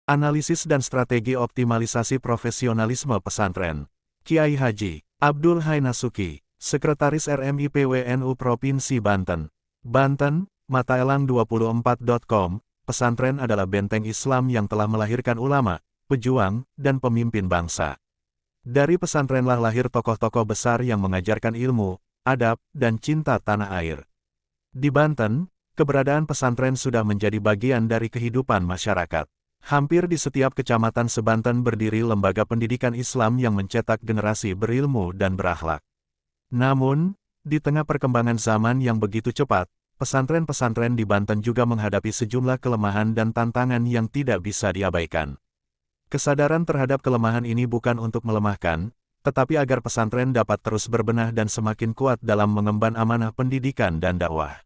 Analisis dan strategi optimalisasi profesionalisme pesantren. Kiai Haji Abdul Hai Nasuki, Sekretaris RMIPWNU Provinsi Banten. Banten, Mataelang24.com, pesantren adalah benteng Islam yang telah melahirkan ulama, pejuang, dan pemimpin bangsa. Dari pesantrenlah lahir tokoh-tokoh besar yang mengajarkan ilmu, adab, dan cinta tanah air. Di Banten, keberadaan pesantren sudah menjadi bagian dari kehidupan masyarakat. Hampir di setiap kecamatan sebanten berdiri lembaga pendidikan Islam yang mencetak generasi berilmu dan berakhlak. Namun, di tengah perkembangan zaman yang begitu cepat, pesantren-pesantren di Banten juga menghadapi sejumlah kelemahan dan tantangan yang tidak bisa diabaikan. Kesadaran terhadap kelemahan ini bukan untuk melemahkan, tetapi agar pesantren dapat terus berbenah dan semakin kuat dalam mengemban amanah pendidikan dan dakwah.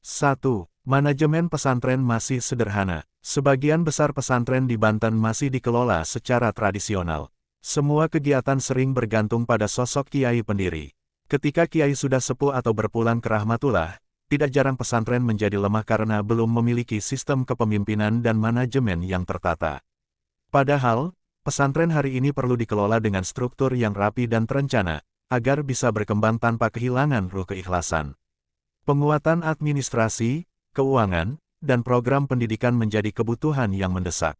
1. Manajemen pesantren masih sederhana. Sebagian besar pesantren di Banten masih dikelola secara tradisional. Semua kegiatan sering bergantung pada sosok kiai pendiri. Ketika kiai sudah sepuh atau berpulang ke rahmatullah, tidak jarang pesantren menjadi lemah karena belum memiliki sistem kepemimpinan dan manajemen yang tertata. Padahal, pesantren hari ini perlu dikelola dengan struktur yang rapi dan terencana, agar bisa berkembang tanpa kehilangan ruh keikhlasan. Penguatan administrasi, keuangan, dan program pendidikan menjadi kebutuhan yang mendesak.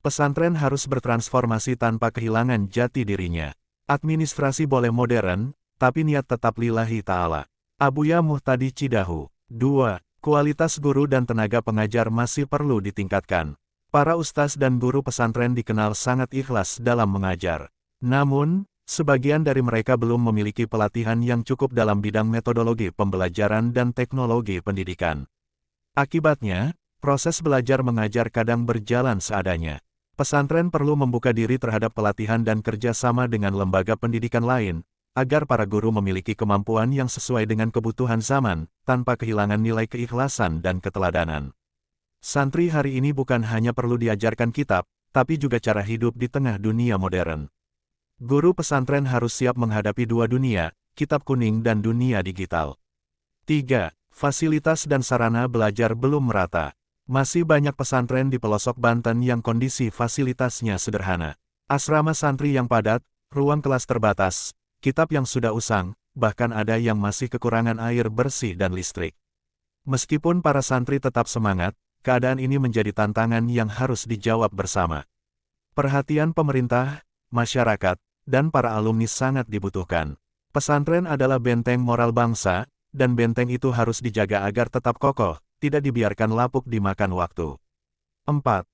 Pesantren harus bertransformasi tanpa kehilangan jati dirinya. Administrasi boleh modern, tapi niat tetap lillahi ta'ala. Abuya Muhtadi Cidahu. 2. Kualitas guru dan tenaga pengajar masih perlu ditingkatkan. Para ustaz dan guru pesantren dikenal sangat ikhlas dalam mengajar. Namun, sebagian dari mereka belum memiliki pelatihan yang cukup dalam bidang metodologi pembelajaran dan teknologi pendidikan. Akibatnya, proses belajar mengajar kadang berjalan seadanya. Pesantren perlu membuka diri terhadap pelatihan dan kerjasama dengan lembaga pendidikan lain, agar para guru memiliki kemampuan yang sesuai dengan kebutuhan zaman, tanpa kehilangan nilai keikhlasan dan keteladanan. Santri hari ini bukan hanya perlu diajarkan kitab, tapi juga cara hidup di tengah dunia modern. Guru pesantren harus siap menghadapi dua dunia, kitab kuning dan dunia digital. 3. Fasilitas dan sarana belajar belum merata. Masih banyak pesantren di pelosok Banten yang kondisi fasilitasnya sederhana. Asrama santri yang padat, ruang kelas terbatas, kitab yang sudah usang, bahkan ada yang masih kekurangan air bersih dan listrik. Meskipun para santri tetap semangat, keadaan ini menjadi tantangan yang harus dijawab bersama. Perhatian pemerintah, masyarakat, dan para alumni sangat dibutuhkan. Pesantren adalah benteng moral bangsa, dan benteng itu harus dijaga agar tetap kokoh, tidak dibiarkan lapuk dimakan waktu. 4.